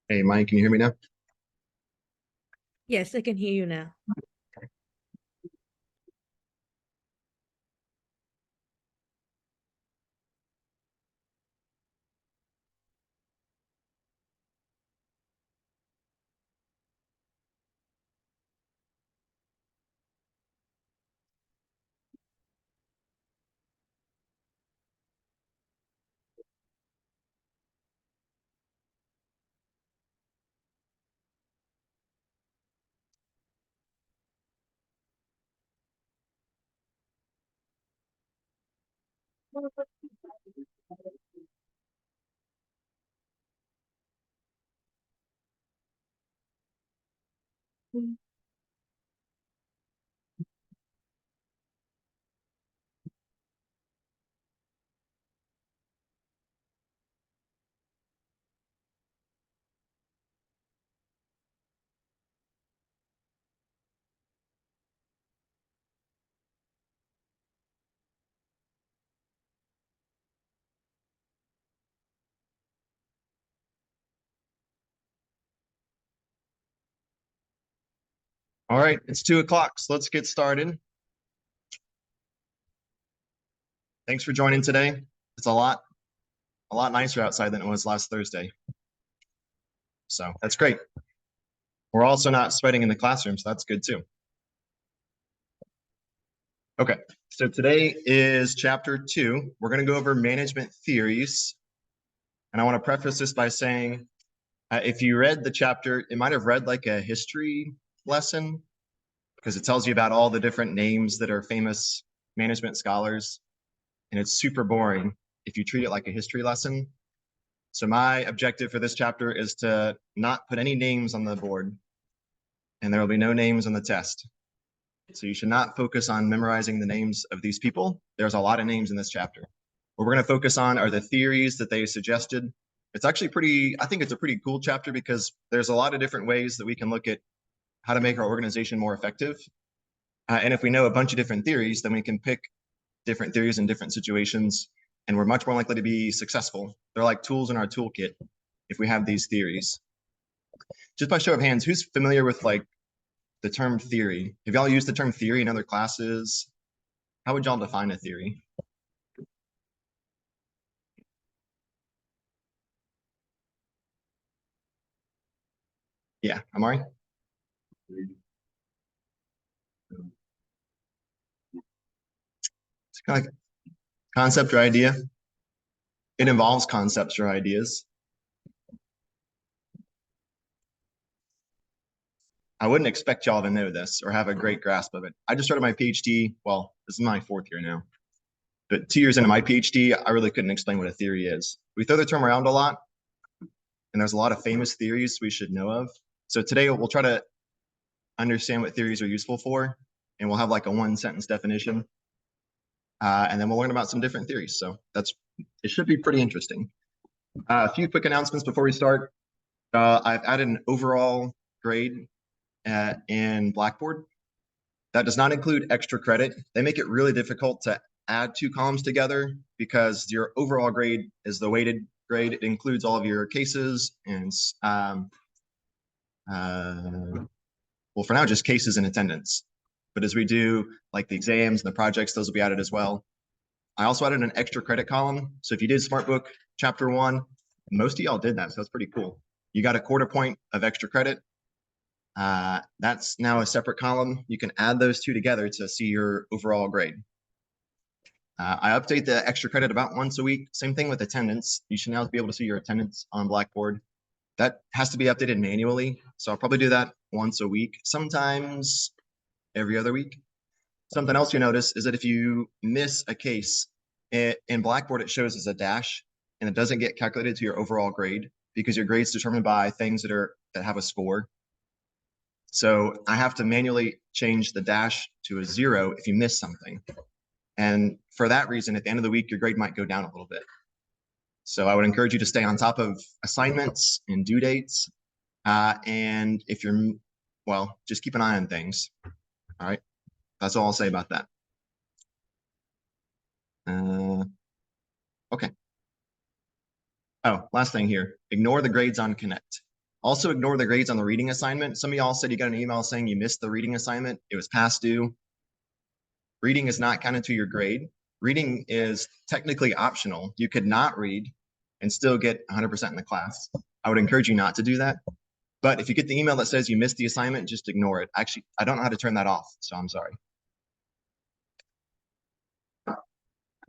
Hey, Mike, can you hear me now? Yes, I can hear you now. All right, it's 2 o'clock, so let's get started. Thanks for joining today. It's a lot nicer outside than it was last Thursday. So that's great. We're also not sweating in the classroom, so that's good too. Okay, so today is chapter 2. We're going to go over management theories. And I want to preface this by saying, if you read the chapter, it might have read like a history lesson because it tells you about all the different names that are famous management scholars. And it's super boring if you treat it like a history lesson. So my objective for this chapter is to not put any names on the board, and there will be no names on the test. So you should not focus on memorizing the names of these people. There's a lot of names in this chapter. What we're going to focus on are the theories that they suggested. It's actually I think it's a pretty cool chapter because there's a lot of different ways that we can look at how to make our organization more effective. And if we know a bunch of different theories, then we can pick different theories in different situations, and we're much more likely to be successful. They're like tools in our toolkit if we have these theories. Just by show of hands, who's familiar with like the term theory? Have y'all used the term theory in other classes? How would y'all define a theory? Yeah, Amari? It's kind of like concept or idea. It involves concepts or ideas. I wouldn't expect y'all to know this or have a great grasp of it. I just started my PhD. Well, this is my 4th year now. But 2 years into my PhD, I really couldn't explain what a theory is. We throw the term around a lot, and there's a lot of famous theories we should know of. So today we'll try to understand what theories are useful for, and we'll have like a 1 sentence definition. And then we'll learn about some different theories. So it should be pretty interesting. A few quick announcements before we start. I've added an overall grade in Blackboard. That does not include extra credit. They make it really difficult to add 2 columns together because your overall grade is the weighted grade. It includes all of your cases and, well, for now, just cases and attendance. But as we do like the exams and the projects, those will be added as well. I also added an extra credit column. So if you did SmartBook Chapter 1, most of y'all did that, so that's pretty cool. You got a 1/4 point of extra credit. That's now a separate column. You can add those two together to see your overall grade. I update the extra credit about once a week. Same thing with attendance. You should now be able to see your attendance on Blackboard. That has to be updated manually. So I'll probably do that once a week, sometimes every other week. Something else you notice is that if you miss a case in Blackboard, it shows as a dash and it doesn't get calculated to your overall grade because your grade's determined by things that have a score. So I have to manually change the dash to a 0 if you miss something. And for that reason, at the end of the week, your grade might go down a little bit. So I would encourage you to stay on top of assignments and due dates. And if you're, well, just keep an eye on things. All right. That's all I'll say about that. Okay. Oh, last thing here. Ignore the grades on Connect. Also ignore the grades on the reading assignment. Some of y'all said you got an email saying you missed the reading assignment. It was past due. Reading is not counted to your grade. Reading is technically optional. You could not read and still get 100% in the class. I would encourage you not to do that. But if you get the email that says you missed the assignment, just ignore it. Actually, I don't know how to turn that off, so I'm sorry.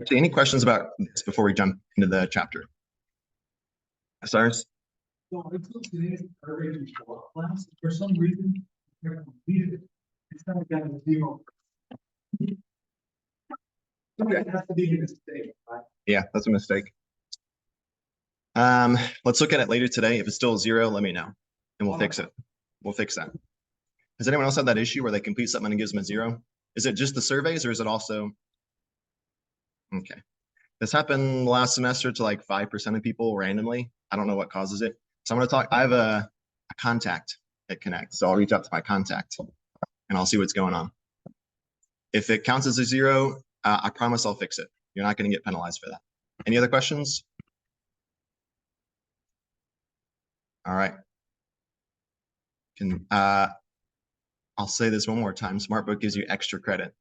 Actually, any questions about this before we jump into the chapter? Cyrus? So I took today's already class. For some reason, I completed it. It's not got a zero. It has to be a mistake, right? Yeah, that's a mistake. Let's look at it later today. If it's still 0, let me know, and we'll fix it. We'll fix that. Has anyone else had that issue where they complete something and it gives them a 0? Is it just the surveys, or is it also? Okay. This happened last semester to like 5% of people randomly. I don't know what causes it. So I'm going to talk. I have a contact at Connect, so I'll reach out to my contact and I'll see what's going on. If it counts as a 0, I promise I'll fix it. You're not going to get penalized for that. Any other questions? All right. I'll say this one more time. SmartBook gives you extra credit.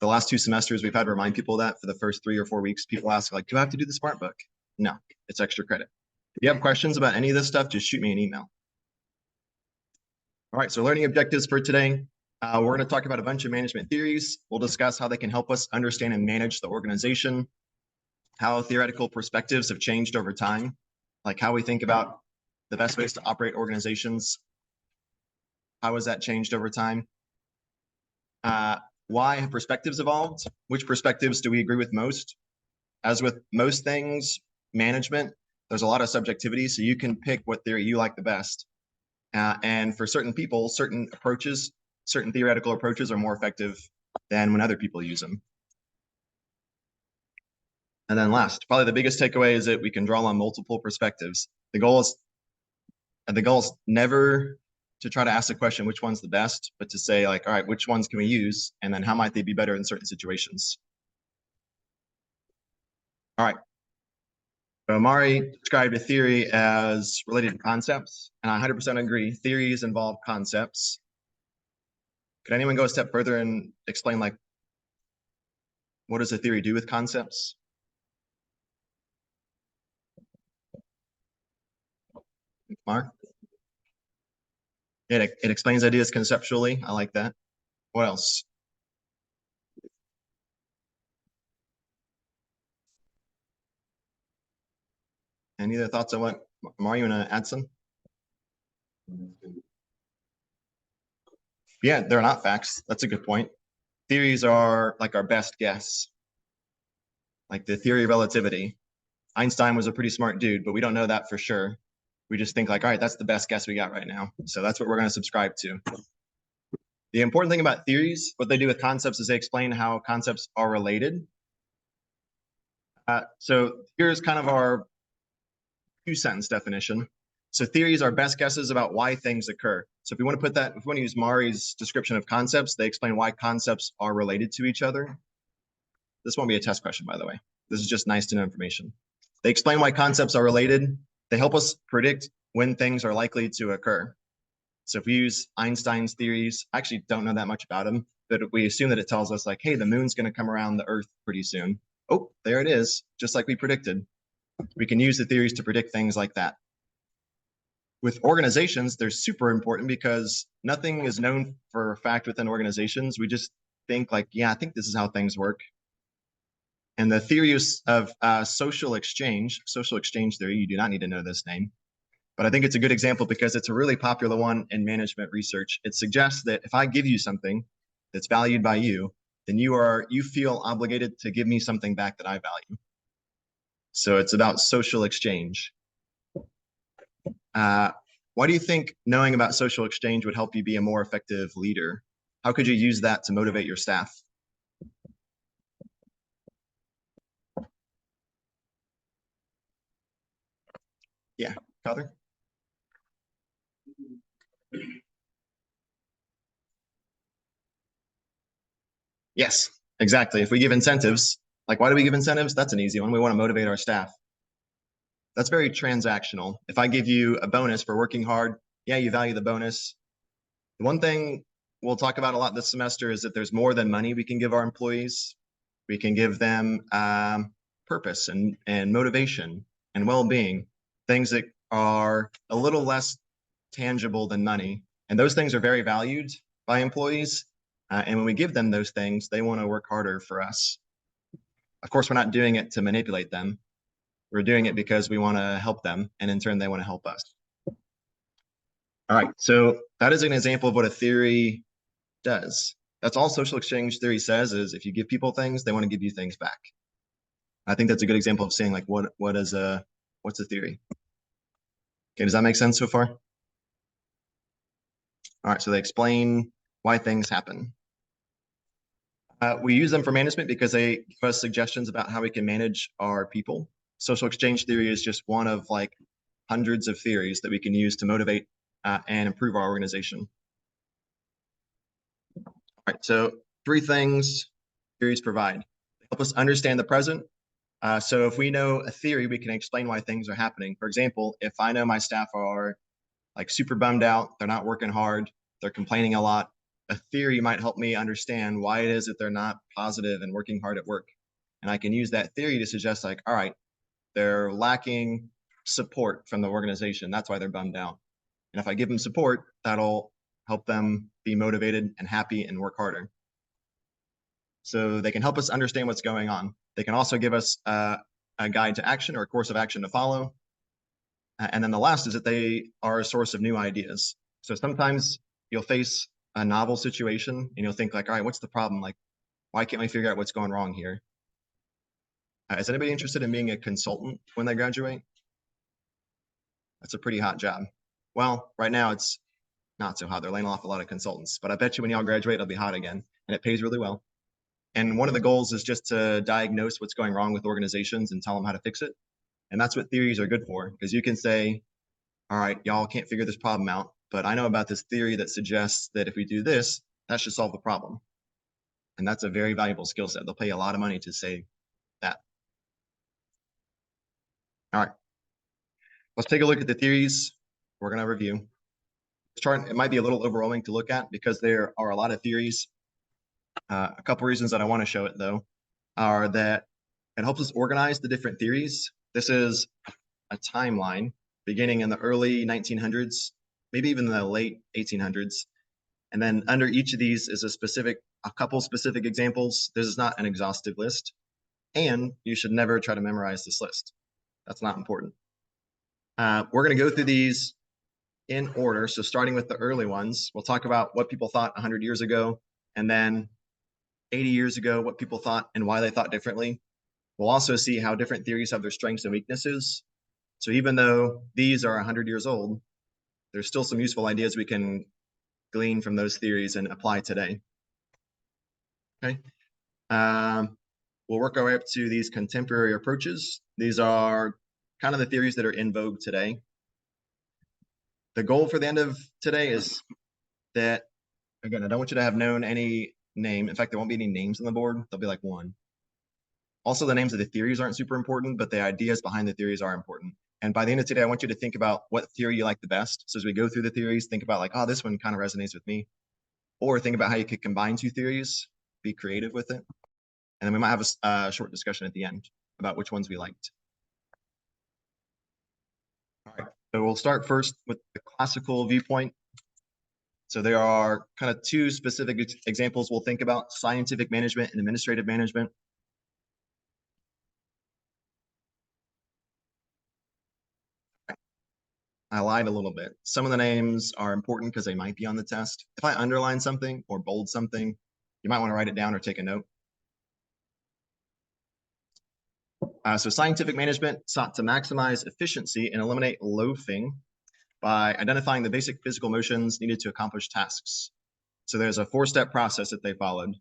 The last 2 semesters, we've had to remind people of that for the first 3 or 4 weeks. People ask, like, do I have to do the SmartBook? No, it's extra credit. If you have questions about any of this stuff, just shoot me an email. All right, so learning objectives for today. We're going to talk about a bunch of management theories. We'll discuss how they can help us understand and manage the organization, how theoretical perspectives have changed over time, like how we think about the best ways to operate organizations. How has that changed over time? Why have perspectives evolved? Which perspectives do we agree with most? As with most things, management, there's a lot of subjectivity, so you can pick what theory you like the best. And for certain people, certain approaches, certain theoretical approaches are more effective than when other people use them. And then last, probably the biggest takeaway is that we can draw on multiple perspectives. The goal is never to try to ask the question, which one's the best, but to say, like, all right, which ones can we use? And then how might they be better in certain situations? All right. So Mari described a theory as related to concepts, and I 100% agree. Theories involve concepts. Could anyone go a step further and explain, like, what does a theory do with concepts? Mark? It explains ideas conceptually. I like that. What else? Any other thoughts on what? Mari, you want to add some? Yeah, they're not facts. That's a good point. Theories are like our best guess. Like the theory of relativity. Einstein was a pretty smart dude, but we don't know that for sure. We just think like, all right, that's the best guess we got right now. So that's what we're going to subscribe to. The important thing about theories, what they do with concepts is they explain how concepts are related. So here's kind of our 2-sentence definition. So theories are best guesses about why things occur. So if we want to put that, if we want to use Mari's description of concepts, they explain why concepts are related to each other. This won't be a test question, by the way. This is just nice to know information. They explain why concepts are related. They help us predict when things are likely to occur. So if we use Einstein's theories, I actually don't know that much about them, but we assume that it tells us like, hey, the moon's going to come around the Earth pretty soon. Oh, there it is, just like we predicted. We can use the theories to predict things like that. With organizations, they're super important because nothing is known for a fact within organizations. We just think like, yeah, I think this is how things work. And the theory of social exchange theory, you do not need to know this name, but I think it's a good example because it's a really popular one in management research. It suggests that if I give you something that's valued by you, then you feel obligated to give me something back that I value. So it's about social exchange. Why do you think knowing about social exchange would help you be a more effective leader? How could you use that to motivate your staff? Yeah, Father? Yes, exactly. If we give incentives, like why do we give incentives? That's an easy one. We want to motivate our staff. That's very transactional. If I give you a bonus for working hard, yeah, you value the bonus. The one thing we'll talk about a lot this semester is that there's more than money we can give our employees. We can give them purpose and motivation and well-being, things that are a little less tangible than money. And those things are very valued by employees. And when we give them those things, they want to work harder for us. Of course, we're not doing it to manipulate them. We're doing it because we want to help them, and in turn, they want to help us. All right, so that is an example of what a theory does. That's all social exchange theory says, is if you give people things, they want to give you things back. I think that's a good example of saying like, what's a theory? Okay, does that make sense so far? All right, so they explain why things happen. We use them for management because they give us suggestions about how we can manage our people. Social exchange theory is just one of like hundreds of theories that we can use to motivate and improve our organization. All right, so 3 things theories provide. They help us understand the present. So if we know a theory, we can explain why things are happening. For example, if I know my staff are like super bummed out, they're not working hard, they're complaining a lot, a theory might help me understand why it is that they're not positive and working hard at work. And I can use that theory to suggest like, all right, they're lacking support from the organization. That's why they're bummed out. And if I give them support, that'll help them be motivated and happy and work harder. So they can help us understand what's going on. They can also give us a guide to action or a course of action to follow. And then the last is that they are a source of new ideas. So sometimes you'll face a novel situation and you'll think like, all right, what's the problem? Like, why can't we figure out what's going wrong here? Is anybody interested in being a consultant when they graduate? That's a pretty hot job. Well, right now it's not so hot. They're laying off a lot of consultants, but I bet you when y'all graduate, it'll be hot again, and it pays really well. And one of the goals is just to diagnose what's going wrong with organizations and tell them how to fix it. And that's what theories are good for, because you can say, all right, y'all can't figure this problem out, but I know about this theory that suggests that if we do this, that should solve the problem. And that's a very valuable skill set. They'll pay a lot of money to say that. All right, let's take a look at the theories we're going to review. This chart, it might be a little overwhelming to look at because there are a lot of theories. A couple reasons that I want to show it, though, are that it helps us organize the different theories. This is a timeline beginning in the early 1900s, maybe even the late 1800s. And then under each of these is a couple specific examples. This is not an exhaustive list. And you should never try to memorize this list. That's not important. We're going to go through these in order. So starting with the early ones, we'll talk about what people thought 100 years ago, and then 80 years ago, what people thought and why they thought differently. We'll also see how different theories have their strengths and weaknesses. So even though these are 100 years old, there's still some useful ideas we can glean from those theories and apply today. Okay. We'll work our way up to these contemporary approaches. These are kind of the theories that are in vogue today. The goal for the end of today is that, again, I don't want you to have known any name. In fact, there won't be any names on the board. There'll be like one. Also, the names of the theories aren't super important, but the ideas behind the theories are important. And by the end of today, I want you to think about what theory you like the best. So as we go through the theories, think about like, oh, this one kind of resonates with me. Or think about how you could combine 2 theories, be creative with it. And then we might have a short discussion at the end about which ones we liked. All right, so we'll start first with the classical viewpoint. So there are kind of 2 specific examples we'll think about: scientific management and administrative management. I lied a little bit. Some of the names are important because they might be on the test. If I underline something or bold something, you might want to write it down or take a note. So scientific management sought to maximize efficiency and eliminate loafing by identifying the basic physical motions needed to accomplish tasks. So there's a 4-step process that they followed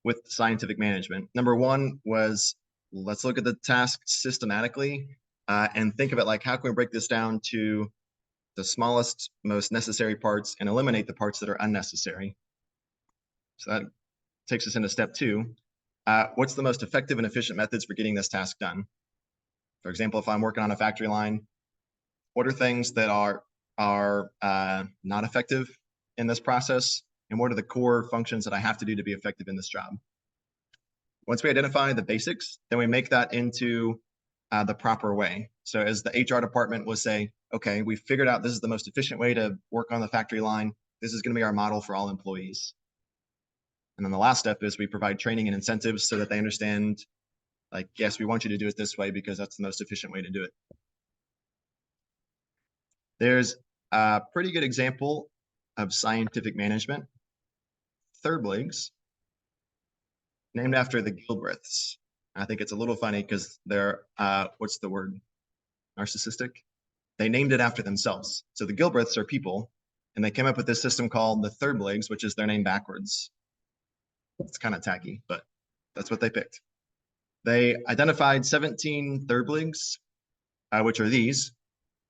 with scientific management. Number 1 was, let's look at the task systematically and think of it like, how can we break this down to the smallest, most necessary parts and eliminate the parts that are unnecessary? So that takes us into step 2. What's the most effective and efficient methods for getting this task done? For example, if I'm working on a factory line, what are things that are are not effective in this process, and what are the core functions that I have to do to be effective in this job. Once we identify the basics, then we make that into the proper way. So as the HR department will say, okay, we figured out this is the most efficient way to work on the factory line. This is going to be our model for all employees. And then the last step is we provide training and incentives so that they understand, like, yes, we want you to do it this way because that's the most efficient way to do it. There's a pretty good example of scientific management, Thirdlegs, named after the Gilbreths. I think it's a little funny because they're, what's the word? Narcissistic. They named it after themselves. So the Gilbreths are people, and they came up with this system called the Thirdlegs, which is their name backwards. It's kind of tacky, but that's what they picked. They identified 17 Thirdlegs, which are these,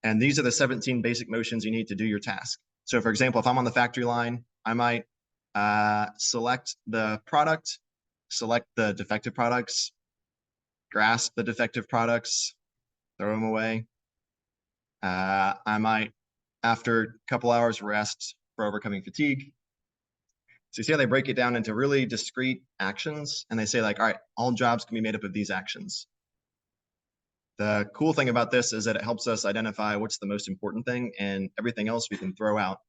and these are the 17 basic motions you need to do your task. So for example, if I'm on the factory line, I might select the product, select the defective products, grasp the defective products, throw them away. I might, after a couple hours, rest for overcoming fatigue. So you see how they break it down into really discrete actions, and they say like, all right, all jobs can be made up of these actions. The cool thing about this is that it helps us identify what's the most important thing, and everything else we can throw out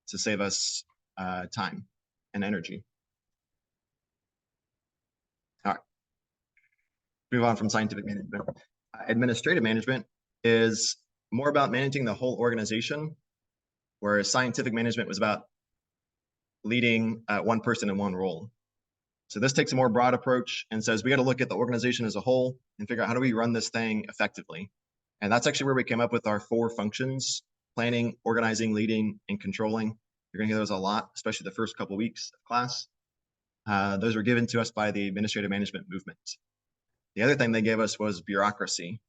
to save us time and energy. All right, move on from scientific management. Administrative management is more about managing the whole organization, whereas scientific management was about leading one person in one role. So this takes a more broad approach and says we got to look at the organization as a whole and figure out how do we run this thing effectively. And that's actually where we came up with our 4 functions: planning, organizing, leading, and controlling. You're going to hear those a lot, especially the first couple of weeks of class. Those were given to us by the administrative management movement. The other thing they gave us was bureaucracy.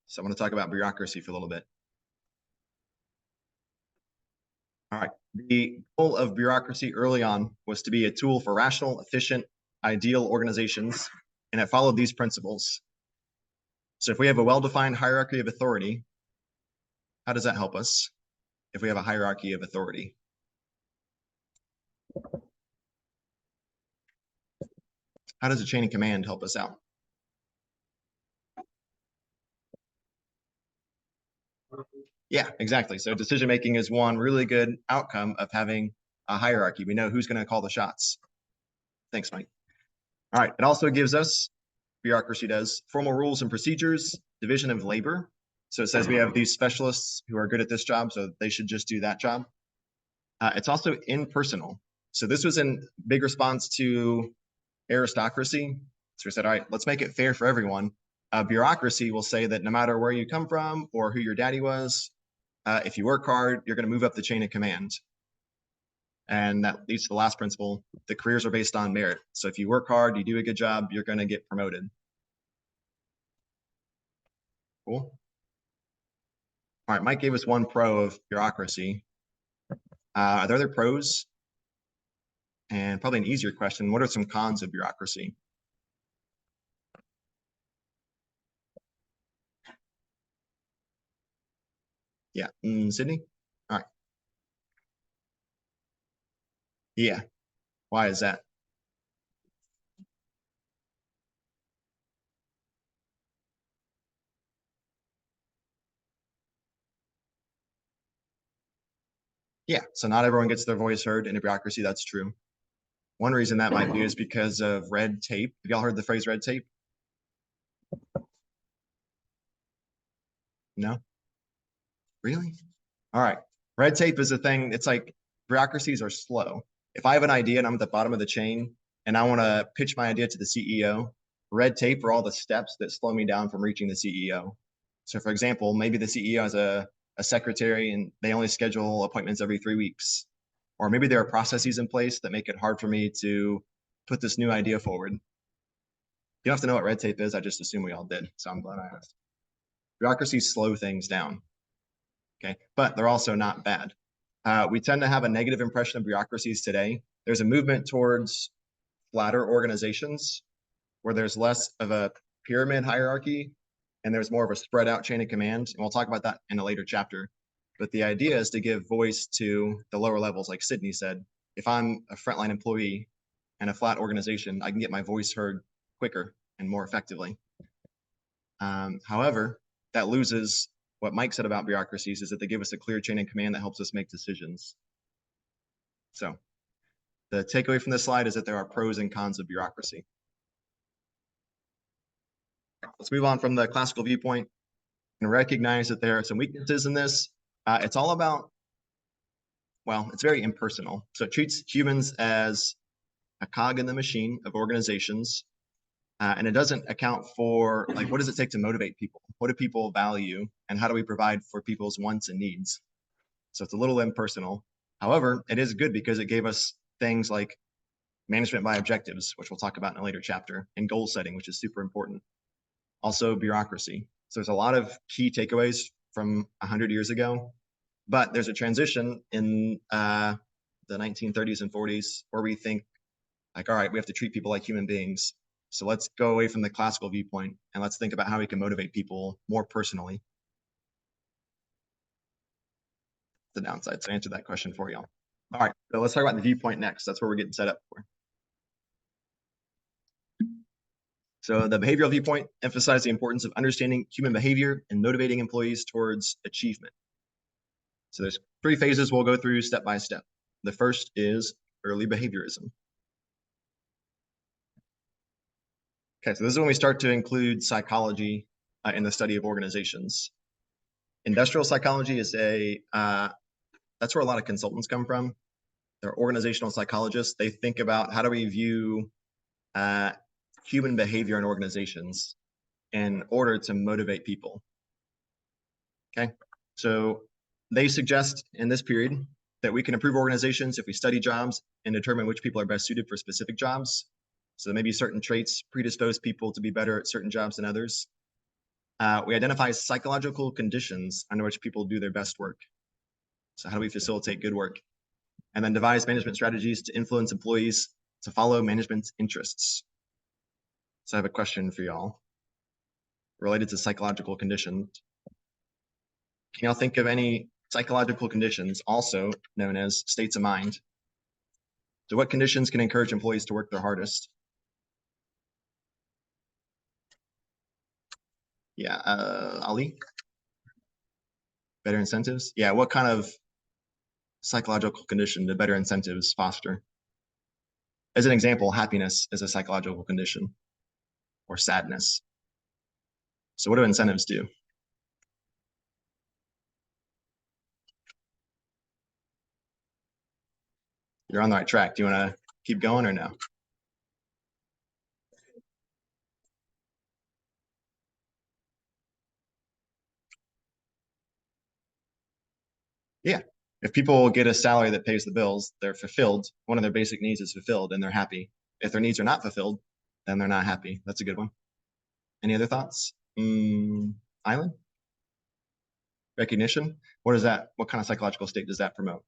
So I want to talk about bureaucracy for a little bit. All right. The goal of bureaucracy early on was to be a tool for rational, efficient, ideal organizations, and it followed these principles. So if we have a well-defined hierarchy of authority, how does that help us if we have a hierarchy of authority? How does a chain of command help us out? Yeah, exactly. So decision-making is one really good outcome of having a hierarchy. We know who's going to call the shots. Thanks, Mike. All right. It also gives us, bureaucracy does, formal rules and procedures, division of labor. So it says we have these specialists who are good at this job, so they should just do that job. It's also impersonal. So this was in big response to aristocracy. So we said, all right, let's make it fair for everyone. Bureaucracy will say that no matter where you come from or who your daddy was, if you work hard, you're going to move up the chain of command. And that leads to the last principle. The careers are based on merit. So if you work hard, you do a good job, you're going to get promoted. Cool. All right, Mike gave us one pro of bureaucracy. Are there other pros? And probably an easier question, what are some cons of bureaucracy? Yeah, Sydney? All right. Yeah, why is that? Yeah, so not everyone gets their voice heard in a bureaucracy, that's true. One reason that might be is because of red tape. Have y'all heard the phrase red tape? No? Really? All right. Red tape is a thing, it's like bureaucracies are slow. If I have an idea and I'm at the bottom of the chain and I want to pitch my idea to the CEO, red tape are all the steps that slow me down from reaching the CEO. So for example, maybe the CEO has a secretary and they only schedule appointments every 3 weeks. Or maybe there are processes in place that make it hard for me to put this new idea forward. You don't have to know what red tape is. I just assume we all did. So I'm glad I asked. Bureaucracies slow things down. Okay, but they're also not bad. We tend to have a negative impression of bureaucracies today. There's a movement towards flatter organizations where there's less of a pyramid hierarchy and there's more of a spread out chain of command. And we'll talk about that in a later chapter. But the idea is to give voice to the lower levels, like Sydney said. If I'm a frontline employee in a flat organization, I can get my voice heard quicker and more effectively. However, that loses what Mike said about bureaucracies, is that they give us a clear chain of command that helps us make decisions. So the takeaway from this slide is that there are pros and cons of bureaucracy. Let's move on from the classical viewpoint and recognize that there are some weaknesses in this. It's all about, well, it's very impersonal. So it treats humans as a cog in the machine of organizations. And it doesn't account for, like, what does it take to motivate people? What do people value? And how do we provide for people's wants and needs? So it's a little impersonal. However, it is good because it gave us things like management by objectives, which we'll talk about in a later chapter, and goal setting, which is super important. Also bureaucracy. So there's a lot of key takeaways from 100 years ago, but there's a transition in the 1930s and 40s where we think, like, all right, we have to treat people like human beings. So let's go away from the classical viewpoint and let's think about how we can motivate people more personally. The downside. So I answered that question for y'all. All right, so let's talk about the viewpoint next. That's where we're getting set up for. So the behavioral viewpoint emphasizes the importance of understanding human behavior and motivating employees towards achievement. So there's 3 phases we'll go through step by step. The first is early behaviorism. Okay, so this is when we start to include psychology in the study of organizations. Industrial psychology is that's where a lot of consultants come from. They're organizational psychologists. They think about how do we view human behavior in organizations in order to motivate people. Okay, so they suggest in this period that we can improve organizations if we study jobs and determine which people are best suited for specific jobs. So maybe certain traits predispose people to be better at certain jobs than others. We identify psychological conditions under which people do their best work. So how do we facilitate good work? And then devise management strategies to influence employees to follow management's interests. So I have a question for y'all related to psychological conditions. Can y'all think of any psychological conditions, also known as states of mind? So what conditions can encourage employees to work their hardest? Yeah, Ali? Better incentives? Yeah, what kind of psychological condition do better incentives foster? As an example, happiness is a psychological condition, or sadness. So what do incentives do? You're on the right track. Do you want to keep going or no? Yeah. If people get a salary that pays the bills, they're fulfilled. One of their basic needs is fulfilled and they're happy. If their needs are not fulfilled, then they're not happy. That's a good one. Any other thoughts? Island? Recognition? What is that? What kind of psychological state does that promote?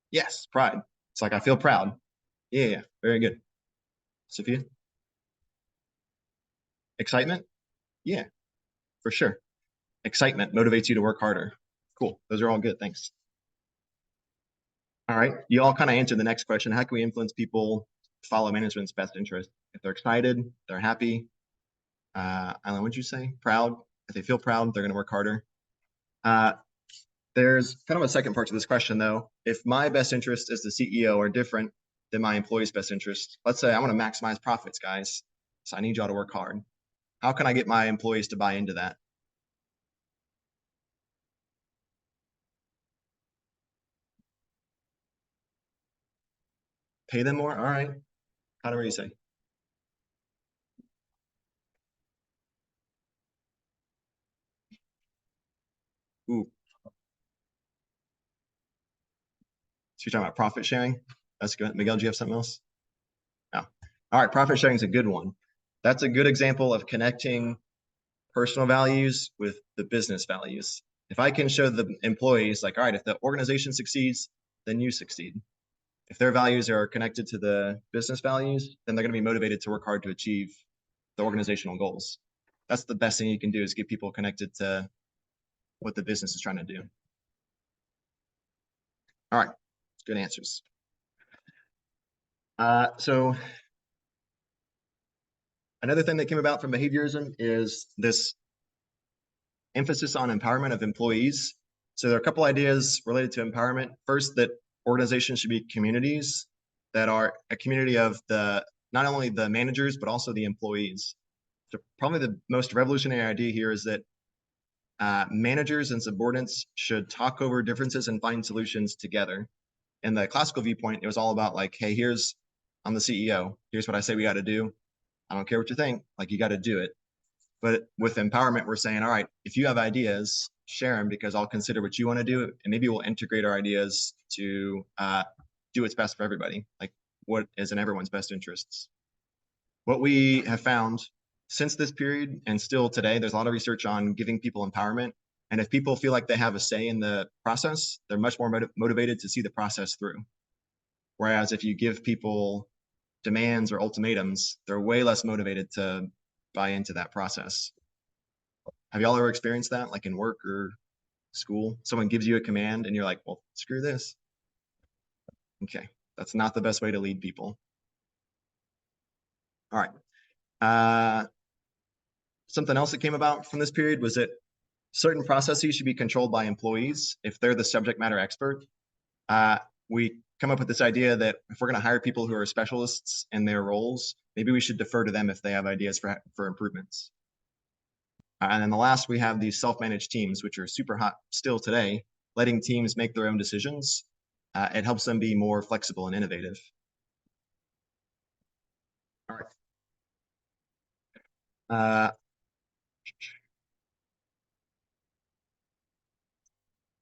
Yes, pride. It's like, I feel proud. Yeah, very good. Sophia? Excitement? Yeah, for sure. Excitement motivates you to work harder. Cool. Those are all good. Thanks. All right. You all kind of answered the next question. How can we influence people to follow management's best interest? If they're excited, they're happy. Alan, what'd you say? Proud. If they feel proud, they're going to work harder. There's kind of a second part to this question, though. If my best interest as the CEO are different than my employee's best interest, let's say I want to maximize profits, guys. So I need y'all to work hard. How can I get my employees to buy into that? Pay them more? All right. How do you say? Ooh. So you're talking about profit sharing? That's good. Miguel, do you have something else? No. All right. Profit sharing is a good one. That's a good example of connecting personal values with the business values. If I can show the employees, like, all right, if the organization succeeds, then you succeed. If their values are connected to the business values, then they're going to be motivated to work hard to achieve the organizational goals. That's the best thing you can do, is get people connected to what the business is trying to do. All right, good answers. So another thing that came about from behaviorism is this emphasis on empowerment of employees. So there are a couple ideas related to empowerment. First, that organizations should be communities that are a community of not only the managers, but also the employees. So probably the most revolutionary idea here is that managers and subordinates should talk over differences and find solutions together. In the classical viewpoint, it was all about like, hey, I'm the CEO. Here's what I say we got to do. I don't care what you think, like you got to do it. But with empowerment, we're saying, all right, if you have ideas, share them because I'll consider what you want to do. And maybe we'll integrate our ideas to do what's best for everybody, like what is in everyone's best interests. What we have found since this period and still today, there's a lot of research on giving people empowerment. And if people feel like they have a say in the process, they're much more motivated to see the process through. Whereas if you give people demands or ultimatums, they're way less motivated to buy into that process. Have y'all ever experienced that, like in work or school? Someone gives you a command and you're like, well, screw this. Okay, that's not the best way to lead people. All right. Something else that came about from this period was that certain processes should be controlled by employees if they're the subject matter expert. We come up with this idea that if we're going to hire people who are specialists in their roles, maybe we should defer to them if they have ideas for improvements. And then the last, we have these self-managed teams, which are super hot still today, letting teams make their own decisions. It helps them be more flexible and innovative. All right.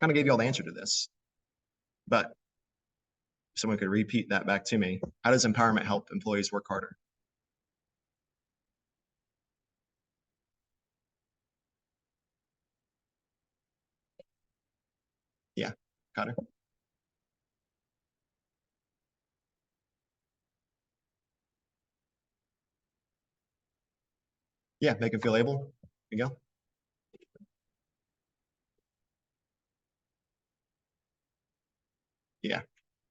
Kind of gave you all the answer to this, but if someone could repeat that back to me. How does empowerment help employees work harder? Yeah, Connor. Yeah, make them feel able. There you go. Yeah,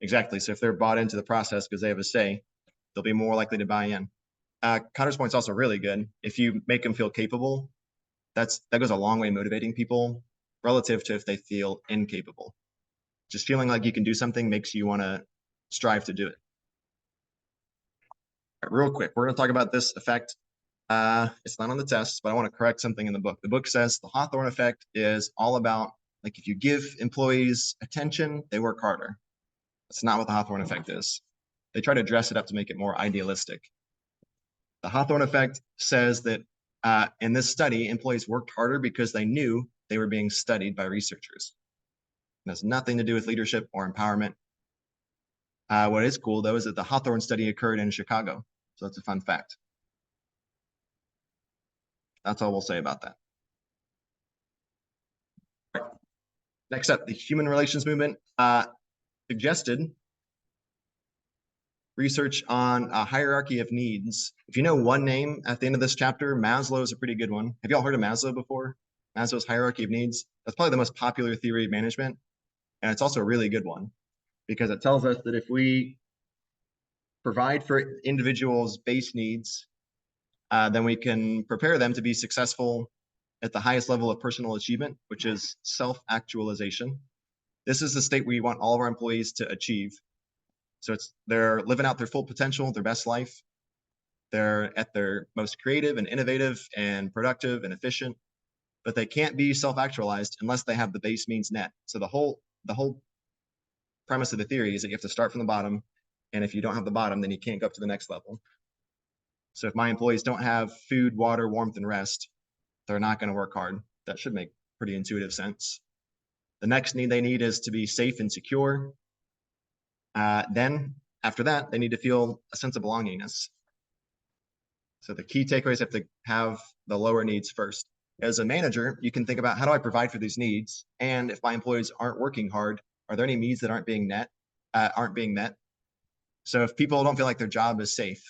exactly. So if they're bought into the process because they have a say, they'll be more likely to buy in. Connor's point's also really good. If you make them feel capable, that goes a long way motivating people relative to if they feel incapable. Just feeling like you can do something makes you want to strive to do it. All right, real quick, we're going to talk about this effect. It's not on the test, but I want to correct something in the book. The book says the Hawthorne effect is all about, like, if you give employees attention, they work harder. That's not what the Hawthorne effect is. They try to dress it up to make it more idealistic. The Hawthorne effect says that in this study, employees worked harder because they knew they were being studied by researchers. It has nothing to do with leadership or empowerment. What is cool, though, is that the Hawthorne study occurred in Chicago. So that's a fun fact. That's all we'll say about that. Right. Next up, the human relations movement suggested research on a hierarchy of needs. If you know one name at the end of this chapter, Maslow is a pretty good one. Have y'all heard of Maslow before? Maslow's hierarchy of needs. That's probably the most popular theory of management. And it's also a really good one because it tells us that if we provide for individuals' base needs, then we can prepare them to be successful at the highest level of personal achievement, which is self-actualization. This is the state we want all of our employees to achieve. So they're living out their full potential, their best life. They're at their most creative and innovative and productive and efficient, but they can't be self-actualized unless they have the base means net. So the whole premise of the theory is that you have to start from the bottom. And if you don't have the bottom, then you can't go up to the next level. So if my employees don't have food, water, warmth, and rest, they're not going to work hard. That should make pretty intuitive sense. The next need they need is to be safe and secure. Then after that, they need to feel a sense of belongingness. So the key takeaways have to have the lower needs first. As a manager, you can think about how do I provide for these needs? And if my employees aren't working hard, are there any needs that aren't being met? So if people don't feel like their job is safe,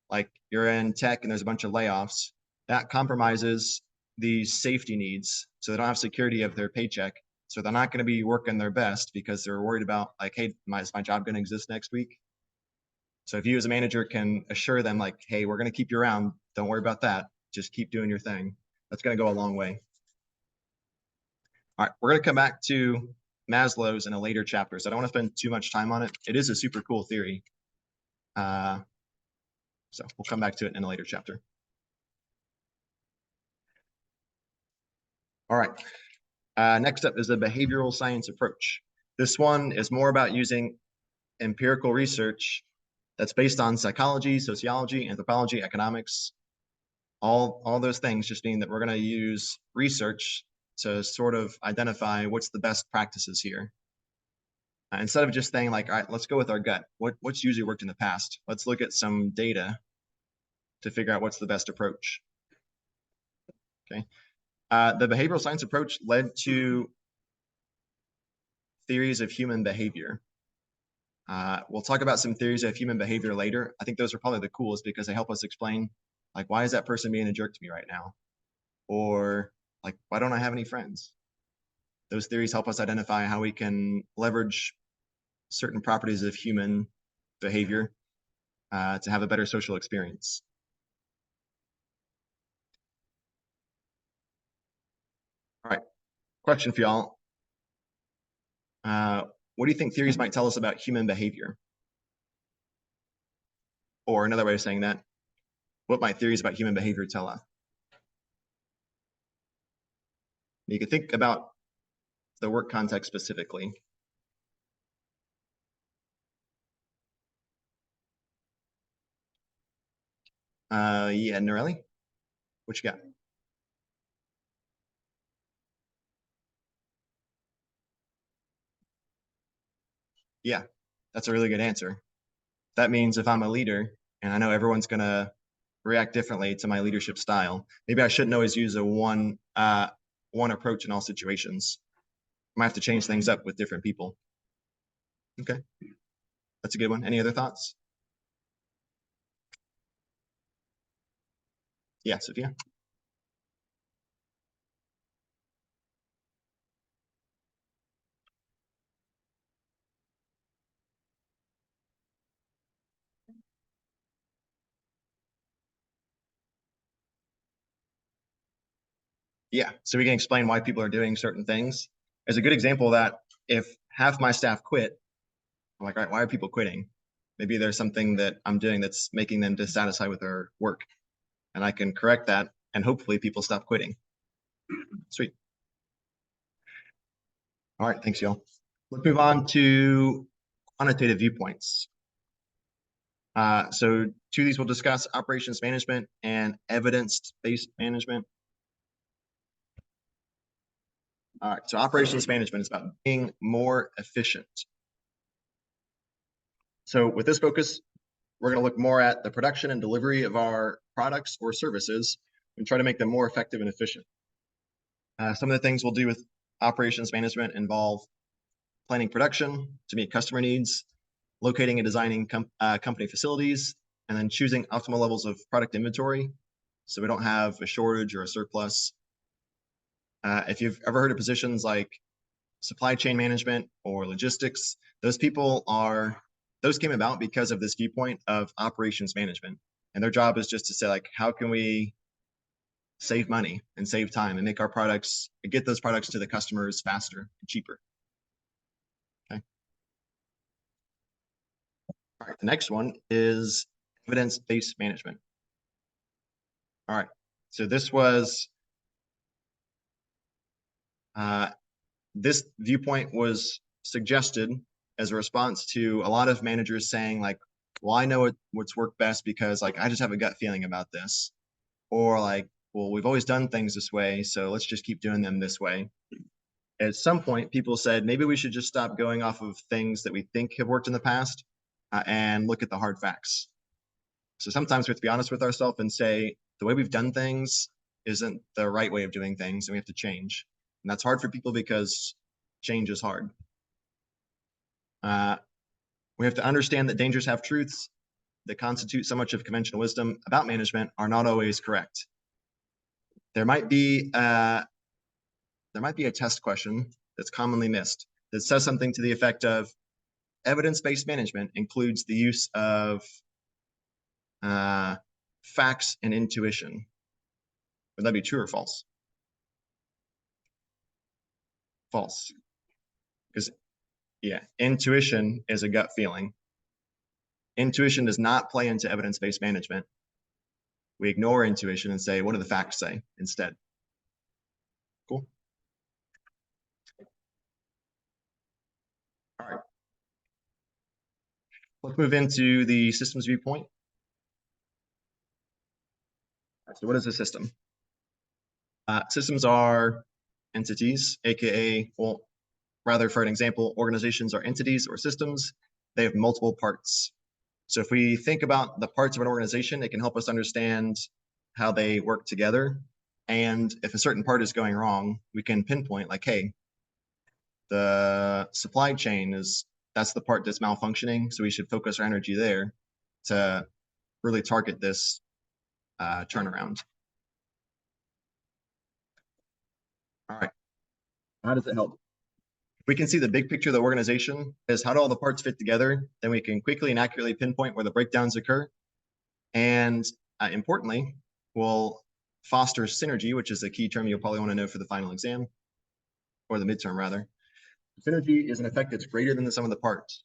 like you're in tech and there's a bunch of layoffs, that compromises these safety needs, so they don't have security of their paycheck. So they're not going to be working their best because they're worried about like, hey, is my job going to exist next week? So if you as a manager can assure them like, hey, we're going to keep you around, don't worry about that, just keep doing your thing, that's going to go a long way. All right, we're going to come back to Maslow's in a later chapter, so I don't want to spend too much time on it. It is a super cool theory. So we'll come back to it in a later chapter. All right. Next up is the behavioral science approach. This one is more about using empirical research that's based on psychology, sociology, anthropology, economics. All those things just mean that we're going to use research to sort of identify what's the best practices here. Instead of just saying like, all right, let's go with our gut. What's usually worked in the past? Let's look at some data to figure out what's the best approach. Okay. The behavioral science approach led to theories of human behavior. We'll talk about some theories of human behavior later. I think those are probably the coolest because they help us explain, like, why is that person being a jerk to me right now? Or like, why don't I have any friends? Those theories help us identify how we can leverage certain properties of human behavior to have a better social experience. All right, question for y'all. What do you think theories might tell us about human behavior? Or another way of saying that, what might theories about human behavior tell us? You can think about the work context specifically. Yeah, Norelli, what you got? Yeah, that's a really good answer. That means if I'm a leader and I know everyone's gonna react differently to my leadership style, maybe I shouldn't always use a one approach in all situations. I might have to change things up with different people. Okay, that's a good one. Any other thoughts? Yeah, Sophia. Yeah, so we can explain why people are doing certain things. As a good example of that, if half my staff quit, I'm like, all right, why are people quitting? Maybe there's something that I'm doing that's making them dissatisfied with their work. And I can correct that and hopefully people stop quitting. Sweet. All right, thanks, y'all. Let's move on to quantitative viewpoints. So two of these we'll discuss operations management and evidence-based management. All right, so operations management is about being more efficient. So with this focus, we're going to look more at the production and delivery of our products or services and try to make them more effective and efficient. Some of the things we'll do with operations management involve planning production to meet customer needs, locating and designing company facilities, and then choosing optimal levels of product inventory so we don't have a shortage or a surplus. If you've ever heard of positions like supply chain management or logistics, those came about because of this viewpoint of operations management. And their job is just to say, like, how can we save money and save time and make our products, get those products to the customers faster and cheaper. Okay. All right, the next one is evidence-based management. All right, so this viewpoint was suggested as a response to a lot of managers saying like, well, I know what's worked best because like, I just have a gut feeling about this. Or like, well, we've always done things this way, so let's just keep doing them this way. At some point, people said, maybe we should just stop going off of things that we think have worked in the past and look at the hard facts. So sometimes we have to be honest with ourselves and say, the way we've done things isn't the right way of doing things, and we have to change. And that's hard for people because change is hard. We have to understand that dangers have truths that constitute so much of conventional wisdom about management are not always correct. there might be a test question that's commonly missed that says something to the effect of evidence-based management includes the use of facts and intuition. Would that be true or false? False. Because, yeah, intuition is a gut feeling. Intuition does not play into evidence-based management. We ignore intuition and say, what do the facts say instead? Cool. All right. Let's move into the systems viewpoint. So what is a system? Systems are entities, aka, well, rather for an example, organizations are entities or systems. They have multiple parts. So if we think about the parts of an organization, it can help us understand how they work together. And if a certain part is going wrong, we can pinpoint like, hey, the supply chain that's the part that's malfunctioning. So we should focus our energy there to really target this turnaround. All right. How does it help? We can see the big picture of the organization is how do all the parts fit together, then we can quickly and accurately pinpoint where the breakdowns occur. And importantly, we'll foster synergy, which is a key term you'll probably want to know for the final exam, or the midterm rather. Synergy is an effect that's greater than the sum of the parts.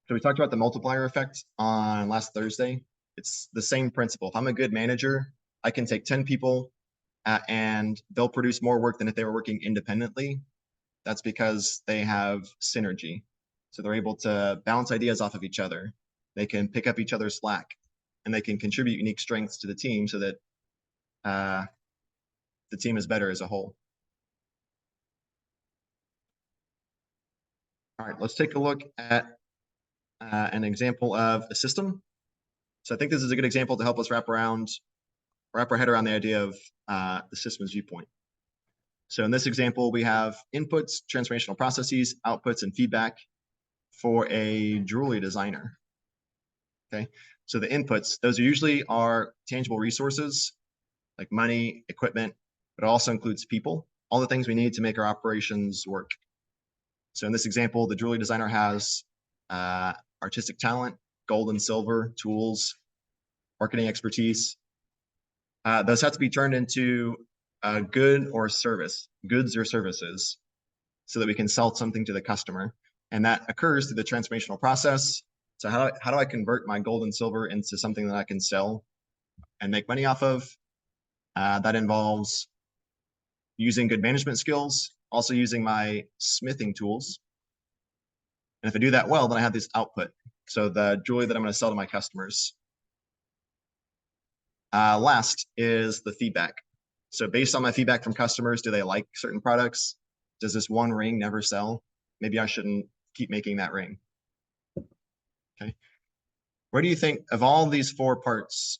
So we talked about the multiplier effect on last Thursday. It's the same principle. If I'm a good manager, I can take 10 people and they'll produce more work than if they were working independently. That's because they have synergy. So they're able to bounce ideas off of each other. They can pick up each other's slack and they can contribute unique strengths to the team so that the team is better as a whole. All right, let's take a look at an example of a system. So I think this is a good example to help us wrap our head around the idea of the systems viewpoint. So in this example, we have inputs, transformational processes, outputs, and feedback for a jewelry designer. Okay, so the inputs, those are usually our tangible resources like money, equipment, but it also includes people, all the things we need to make our operations work. So in this example, the jewelry designer has artistic talent, gold and silver, tools, marketing expertise. Those have to be turned into a good or service, goods or services, so that we can sell something to the customer. And that occurs through the transformational process. So how do I convert my gold and silver into something that I can sell and make money off of? That involves using good management skills, also using my smithing tools. And if I do that well, then I have this output. So the jewelry that I'm going to sell to my customers. Last is the feedback. So based on my feedback from customers, do they like certain products? Does this one ring never sell? Maybe I shouldn't keep making that ring. Okay. Where do you think of all these four parts,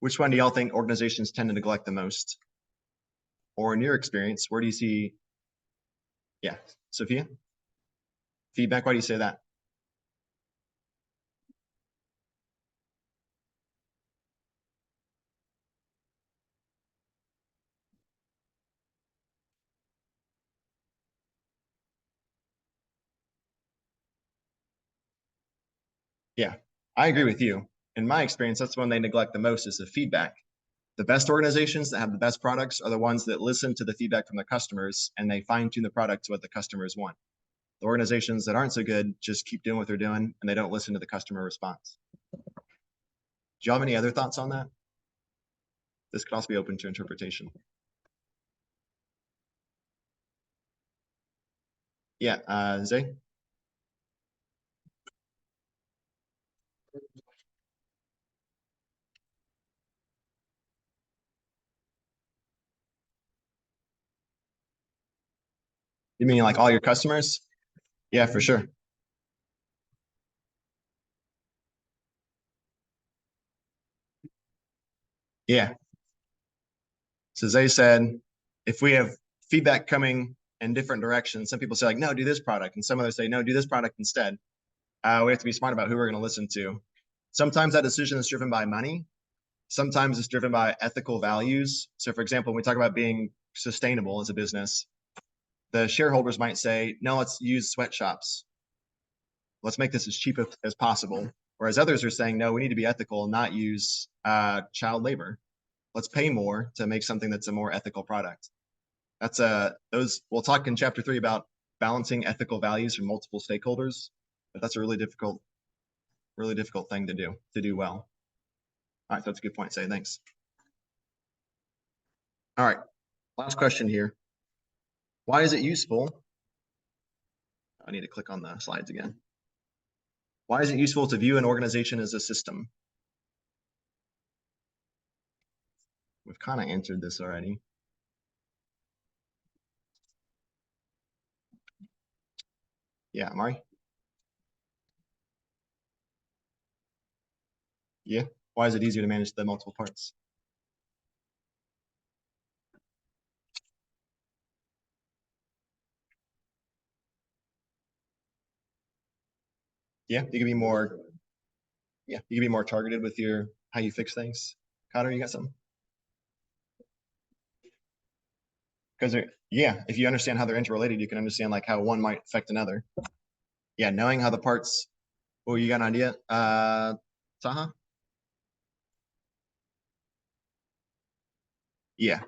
which one do y'all think organizations tend to neglect the most? Or in your experience, where do you see, yeah, Sophia? Feedback, why do you say that? Yeah, I agree with you. In my experience, that's the one they neglect the most is the feedback. The best organizations that have the best products are the ones that listen to the feedback from the customers and they fine tune the product to what the customers want. The organizations that aren't so good just keep doing what they're doing and they don't listen to the customer response. Do you have any other thoughts on that? This could also be open to interpretation. Yeah, Zay? You mean like all your customers? Yeah, for sure. Yeah. So Zay said, if we have feedback coming in different directions, some people say like, no, do this product. And some others say, no, do this product instead. We have to be smart about who we're going to listen to. Sometimes that decision is driven by money. Sometimes it's driven by ethical values. So for example, when we talk about being sustainable as a business, the shareholders might say, no, let's use sweatshops. Let's make this as cheap as possible. Whereas others are saying, no, we need to be ethical and not use child labor. Let's pay more to make something that's a more ethical product. That's we'll talk in chapter 3 about balancing ethical values from multiple stakeholders, but that's a really difficult thing to do well. All right, so that's a good point, Say. Thanks. All right, last question here. Why is it useful? I need to click on the slides again. Why is it useful to view an organization as a system? We've kind of answered this already. Yeah, Mari? Yeah. Why is it easier to manage the multiple parts? Yeah, you can be more. Yeah, you can be more targeted with how you fix things. Connor, you got something? Because yeah, if you understand how they're interrelated, you can understand like how one might affect another. Yeah, knowing how the parts. Oh, you got an idea? Taha? Yeah.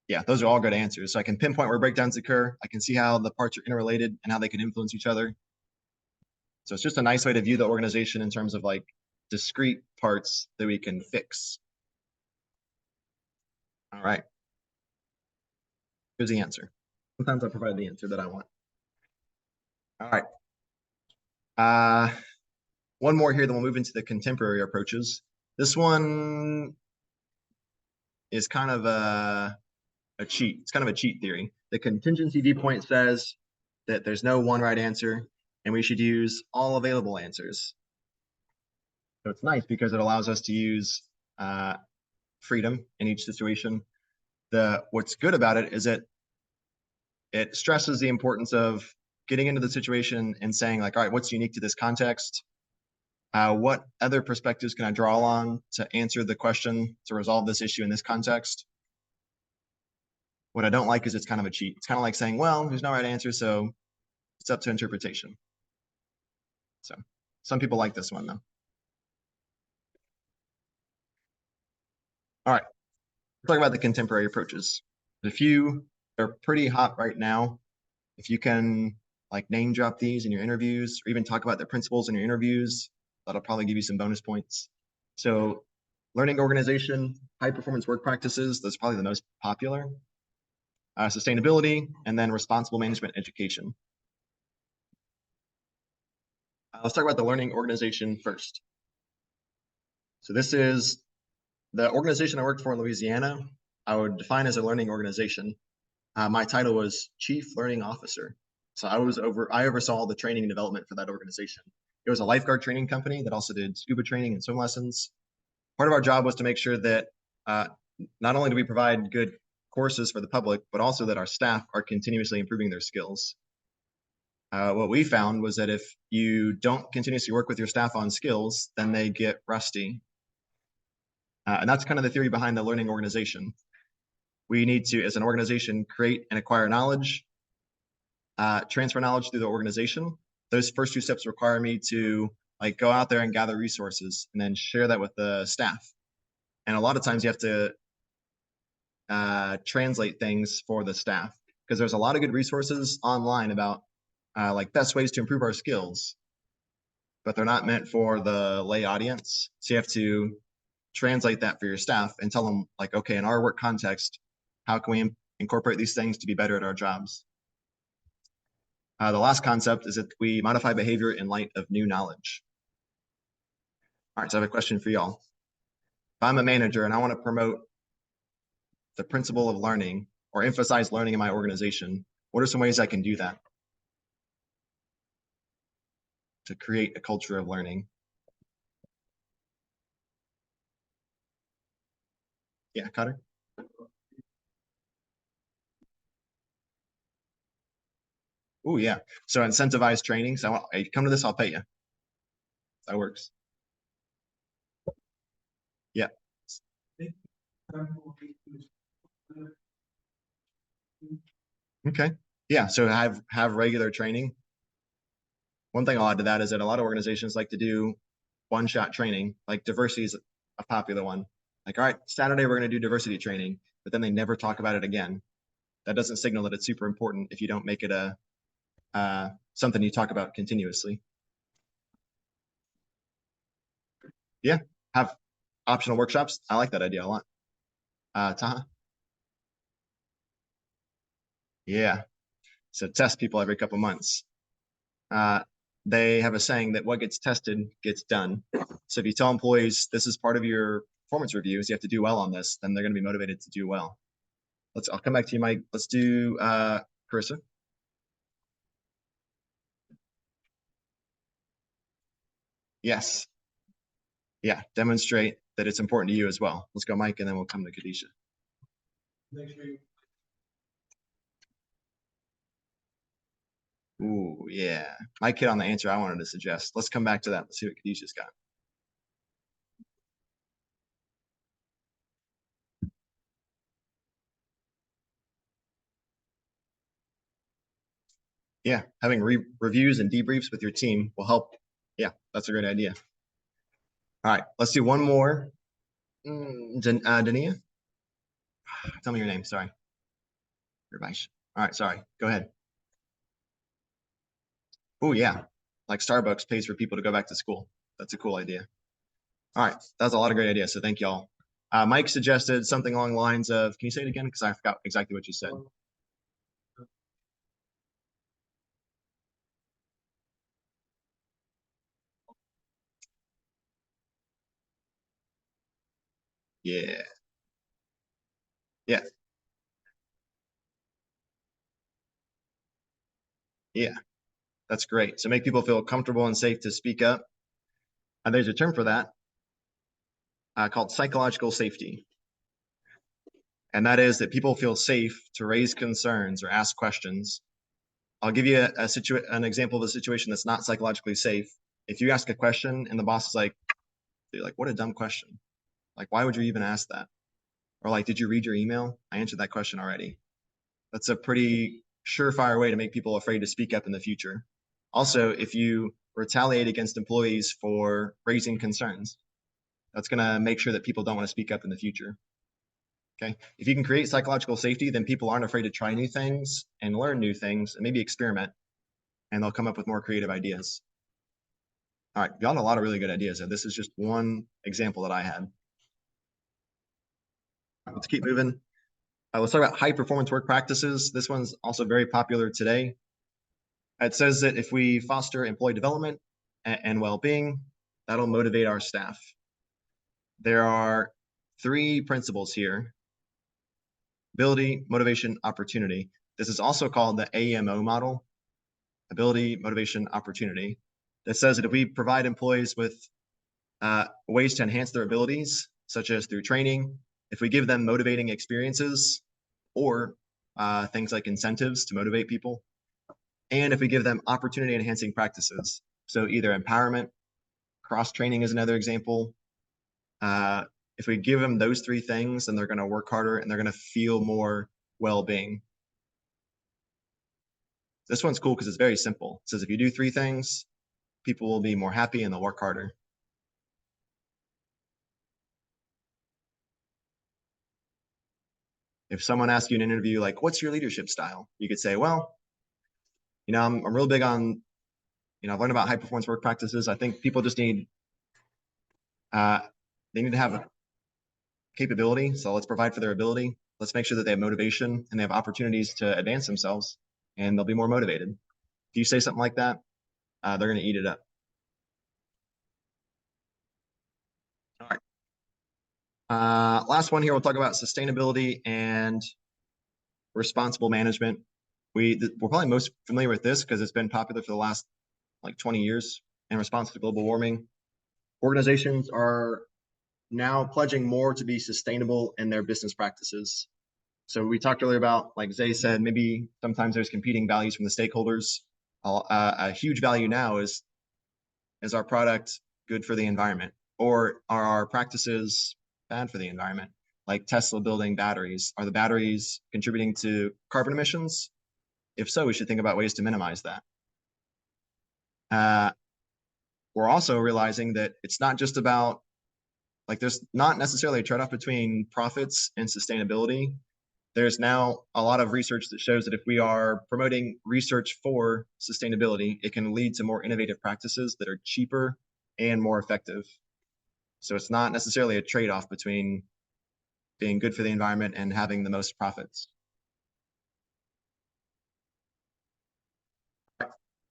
Yeah, those are all good answers. So I can pinpoint where breakdowns occur. I can see how the parts are interrelated and how they can influence each other. So it's just a nice way to view the organization in terms of like discrete parts that we can fix. All right. Here's the answer. Sometimes I provide the answer that I want. All right. One more here, then we'll move into the contemporary approaches. This one is kind of a cheat. It's kind of a cheat theory. The contingency viewpoint says that there's no one right answer, and we should use all available answers. So it's nice because it allows us to use freedom in each situation. What's good about it is it stresses the importance of getting into the situation and saying like, all right, what's unique to this context? What other perspectives can I draw on to answer the question to resolve this issue in this context? What I don't like is it's kind of a cheat. It's kind of like saying, well, there's no right answer, so it's up to interpretation. So some people like this one though. All right, let's talk about the contemporary approaches. The few are pretty hot right now. If you can like name drop these in your interviews or even talk about the principles in your interviews, that'll probably give you some bonus points. So learning organization, high performance work practices, that's probably the most popular. Sustainability, and then responsible management education. Let's talk about the learning organization first. So this is the organization I worked for in Louisiana. I would define as a learning organization. My title was Chief Learning Officer. So I oversaw the training and development for that organization. It was a lifeguard training company that also did scuba training and swim lessons. Part of our job was to make sure that not only do we provide good courses for the public, but also that our staff are continuously improving their skills. What we found was that if you don't continuously work with your staff on skills, then they get rusty. And that's kind of the theory behind the learning organization. We need to, as an organization, create and acquire knowledge, transfer knowledge through the organization. Those first two steps require me to like go out there and gather resources and then share that with the staff. And a lot of times you have to translate things for the staff because there's a lot of good resources online about like best ways to improve our skills, but they're not meant for the lay audience. So you have to translate that for your staff and tell them like, okay, in our work context, how can we incorporate these things to be better at our jobs? The last concept is that we modify behavior in light of new knowledge. All right, so I have a question for y'all. If I'm a manager and I want to promote the principle of learning or emphasize learning in my organization, what are some ways I can do that to create a culture of learning? Yeah, Cutter? Oh, yeah. So incentivized training. So hey, come to this, I'll pay you. That works. Yeah. Okay. Yeah. So have regular training. One thing I'll add to that is that a lot of organizations like to do one-shot training, like diversity is a popular one. Like, all right, Saturday, we're going to do diversity training, but then they never talk about it again. That doesn't signal that it's super important if you don't make it something you talk about continuously. Yeah, have optional workshops. I like that idea a lot. Taha? Yeah, so test people every couple months. They have a saying that what gets tested gets done. So if you tell employees this is part of your performance reviews, you have to do well on this, then they're going to be motivated to do well. I'll come back to you, Mike. Let's do Carissa. Yes. Yeah, demonstrate that it's important to you as well. Let's go, Mike, and then we'll come to Kadisha. Make sure you. Ooh, yeah. Mike hit on the answer I wanted to suggest. Let's come back to that. Let's see what Kadisha's got. Yeah, having reviews and debriefs with your team will help. Yeah, that's a great idea. All right, let's do one more. Dania? Tell me your name, sorry. Ravish. All right, sorry. Go ahead. Oh, yeah. Like Starbucks pays for people to go back to school. That's a cool idea. All right, that's a lot of great ideas, so thank y'all. Mike suggested something along the lines of, can you say it again? Because I forgot exactly what you said. Yeah. Yeah. Yeah. That's great. So make people feel comfortable and safe to speak up. And there's a term for that called psychological safety. And that is that people feel safe to raise concerns or ask questions. I'll give you an example of a situation that's not psychologically safe. If you ask a question and the boss is like, what a dumb question. Like, why would you even ask that? Or like, did you read your email? I answered that question already. That's a pretty surefire way to make people afraid to speak up in the future. Also, if you retaliate against employees for raising concerns, that's going to make sure that people don't want to speak up in the future. Okay. If you can create psychological safety, then people aren't afraid to try new things and learn new things and maybe experiment, and they'll come up with more creative ideas. All right. Got a lot of really good ideas. And this is just one example that I had. Let's keep moving. Let's talk about high performance work practices. This one's also very popular today. It says that if we foster employee development and well-being, that'll motivate our staff. There are 3 principles here: ability, motivation, opportunity. This is also called the AMO model, ability, motivation, opportunity. That says that if we provide employees with ways to enhance their abilities, such as through training, if we give them motivating experiences or things like incentives to motivate people, and if we give them opportunity enhancing practices, so either empowerment, cross-training is another example. If we give them those 3 things, then they're going to work harder and they're going to feel more well-being. This one's cool because it's very simple. It says if you do 3 things, people will be more happy and they'll work harder. If someone asks you in an interview, like, what's your leadership style? You could say, well, I'm real big on, I've learned about high performance work practices. I think people just need, they need to have a capability. So let's provide for their ability. Let's make sure that they have motivation and they have opportunities to advance themselves, and they'll be more motivated. If you say something like that, they're going to eat it up. All right. Last one here, we'll talk about sustainability and responsible management. We're probably most familiar with this because it's been popular for the last like 20 years in response to global warming. Organizations are now pledging more to be sustainable in their business practices. So we talked earlier about, like Zay said, maybe sometimes there's competing values from the stakeholders. A huge value now is our product good for the environment, or are our practices bad for the environment? like Tesla building batteries. Are the batteries contributing to carbon emissions? If so, we should think about ways to minimize that. We're also realizing that it's not just about, like, there's not necessarily a trade-off between profits and sustainability. There's now a lot of research that shows that if we are promoting research for sustainability, it can lead to more innovative practices that are cheaper and more effective. So it's not necessarily a trade-off between being good for the environment and having the most profits.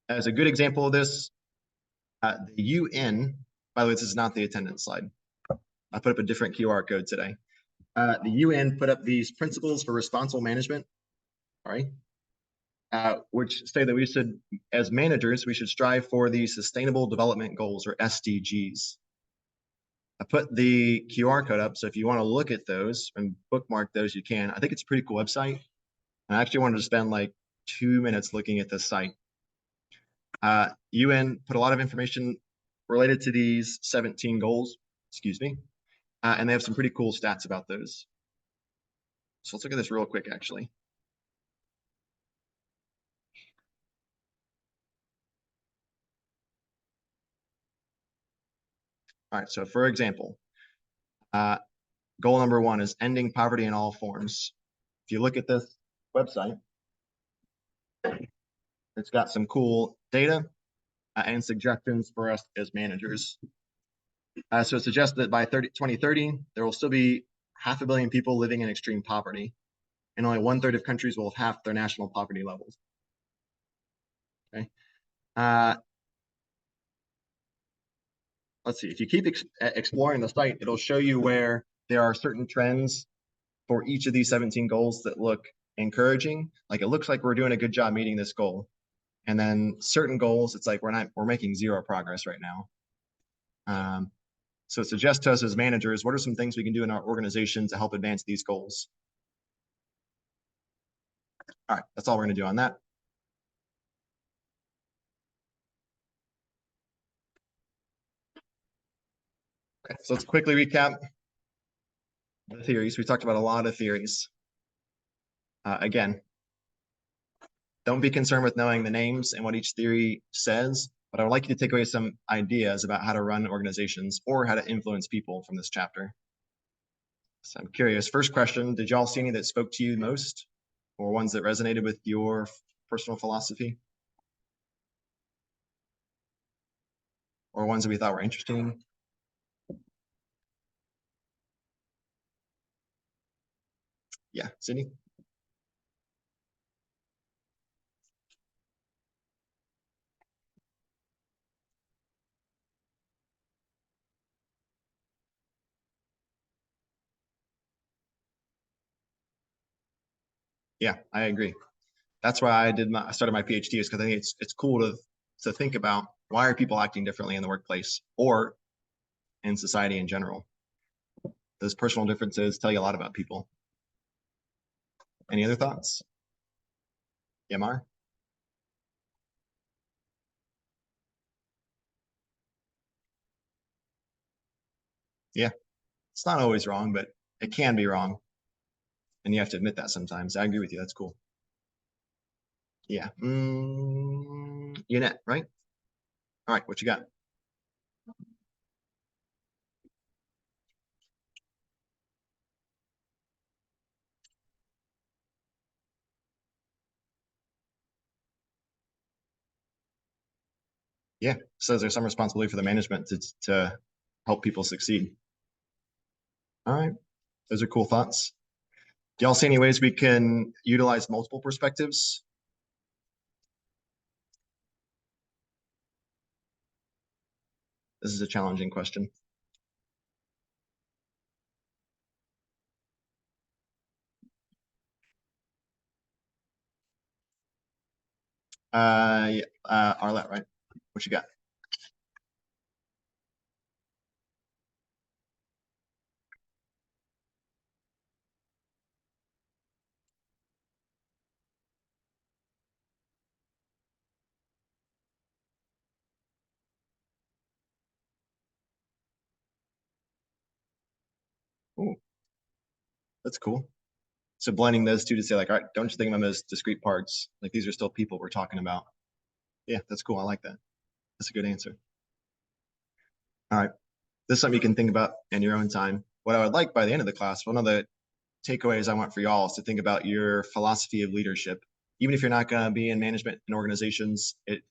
As a good example of this, the UN, by the way, this is not the attendance slide. I put up a different QR code today. The UN put up these principles for responsible management, all right, which say that we should, as managers, we should strive for the Sustainable Development Goals, or SDGs. I put the QR code up, so if you want to look at those and bookmark those, you can. I think it's a pretty cool website. And I actually wanted to spend like 2 minutes looking at this site. UN put a lot of information related to these 17 goals, excuse me, and they have some pretty cool stats about those. So let's look at this real quick, actually. All right, so for example, goal number 1 is ending poverty in all forms. If you look at this website, it's got some cool data and suggestions for us as managers. So it suggests that by 2030, there will still be 500 million people living in extreme poverty, and only 1/3 of countries will have half their national poverty levels. Okay. Let's see, if you keep exploring the site, it'll show you where there are certain trends for each of these 17 goals that look encouraging. Like, it looks like we're doing a good job meeting this goal. And then certain goals, it's like we're making zero progress right now. So it suggests to us as managers, what are some things we can do in our organization to help advance these goals? All right, that's all we're going to do on that. Okay, so let's quickly recap the theories. We talked about a lot of theories. Again, don't be concerned with knowing the names and what each theory says, but I would like you to take away some ideas about how to run organizations or how to influence people from this chapter. So I'm curious, first question, did y'all see any that spoke to you most, or ones that resonated with your personal philosophy? Or ones that we thought were interesting? Yeah, Sydney? Yeah, I agree. That's why I started my PhD, is because I think it's cool to think about, why are people acting differently in the workplace or in society in general. Those personal differences tell you a lot about people. Any other thoughts? Yamar? Yeah, it's not always wrong, but it can be wrong. And you have to admit that sometimes. I agree with you. That's cool. Yeah. Unit, right? All right, what you got? Yeah, so there's some responsibility for the management to help people succeed. All right, those are cool thoughts. Do y'all see any ways we can utilize multiple perspectives? This is a challenging question. Yeah, Arlette, right? What you got? Ooh. That's cool. So blending those two to say like, all right, don't just think of them as discrete parts. Like these are still people we're talking about. Yeah, that's cool. I like that. That's a good answer. All right. This is something you can think about in your own time. What I would like by the end of the class, one of the takeaways I want for y'all is to think about your philosophy of leadership. Even if you're not going to be in management and organizations, it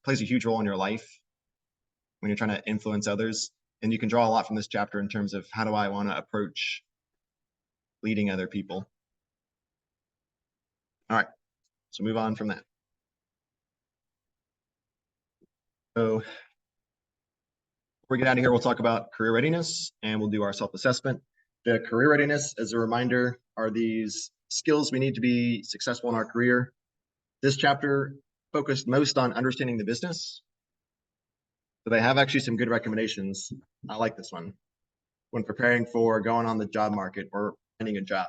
plays a huge role in your life when you're trying to influence others. And you can draw a lot from this chapter in terms of how do I want to approach leading other people. All right, so move on from that. So before we get out of here, we'll talk about career readiness and we'll do our self-assessment. The career readiness, as a reminder, are these skills we need to be successful in our career. This chapter focused most on understanding the business, but they have actually some good recommendations. I like this one when preparing for going on the job market or finding a job.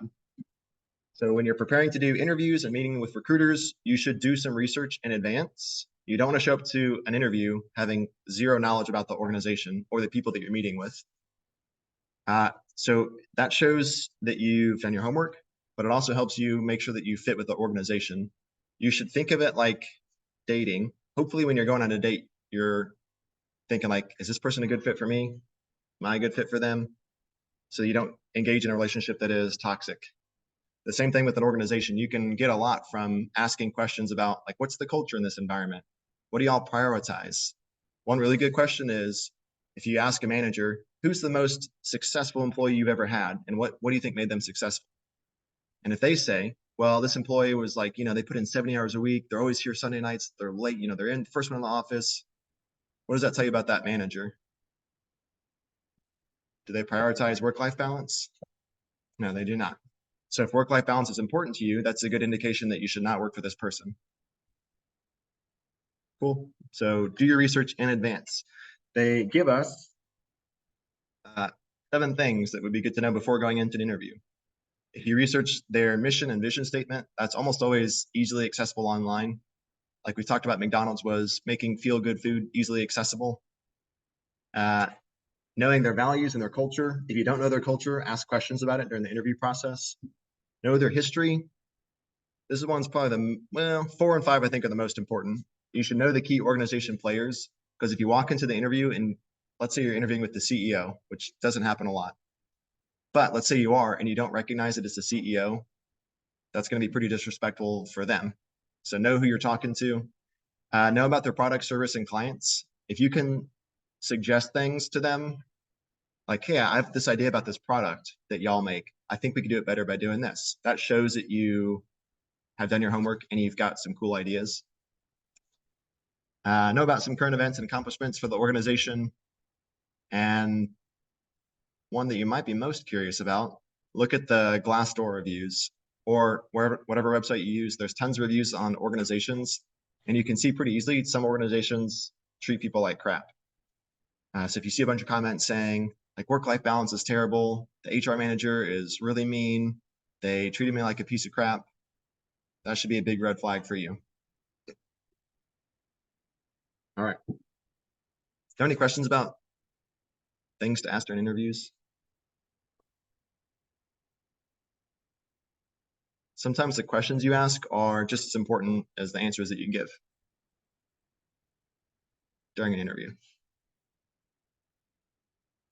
So when you're preparing to do interviews and meeting with recruiters, you should do some research in advance. You don't want to show up to an interview having zero knowledge about the organization or the people that you're meeting with. So that shows that you've done your homework, but it also helps you make sure that you fit with the organization. You should think of it like dating. Hopefully when you're going on a date, you're thinking like, is this person a good fit for me? Am I a good fit for them? So you don't engage in a relationship that is toxic. The same thing with an organization. You can get a lot from asking questions about like, what's the culture in this environment? What do y'all prioritize? One really good question is, if you ask a manager, who's the most successful employee you've ever had? And what do you think made them successful? And if they say, well, this employee was like, they put in 70 hours a week. They're always here Sunday nights. They're late. They're in first one in the office. What does that tell you about that manager? Do they prioritize work-life balance? No, they do not. So if work-life balance is important to you, that's a good indication that you should not work for this person. Cool. So do your research in advance. They give us 7 things that would be good to know before going into an interview. If you research their mission and vision statement, that's almost always easily accessible online. Like we talked about, McDonald's was making feel-good food easily accessible. Knowing their values and their culture. If you don't know their culture, ask questions about it during the interview process. Know their history. This is one's probably 4 and 5, I think, are the most important. You should know the key organization players, because if you walk into the interview and let's say you're interviewing with the CEO, which doesn't happen a lot, but let's say you are and you don't recognize it as the CEO, that's going to be pretty disrespectful for them. So know who you're talking to, know about their product, service, and clients. If you can suggest things to them, like, hey, I have this idea about this product that y'all make. I think we could do it better by doing this. That shows that you have done your homework and you've got some cool ideas. Know about some current events and accomplishments for the organization. And one that you might be most curious about, look at the Glassdoor reviews or whatever website you use. There's tons of reviews on organizations, and you can see pretty easily some organizations treat people like crap. So if you see a bunch of comments saying like work-life balance is terrible, the HR manager is really mean, they treated me like a piece of crap, that should be a big red flag for you. All right. Are there any questions about things to ask during interviews? Sometimes the questions you ask are just as important as the answers that you give during an interview.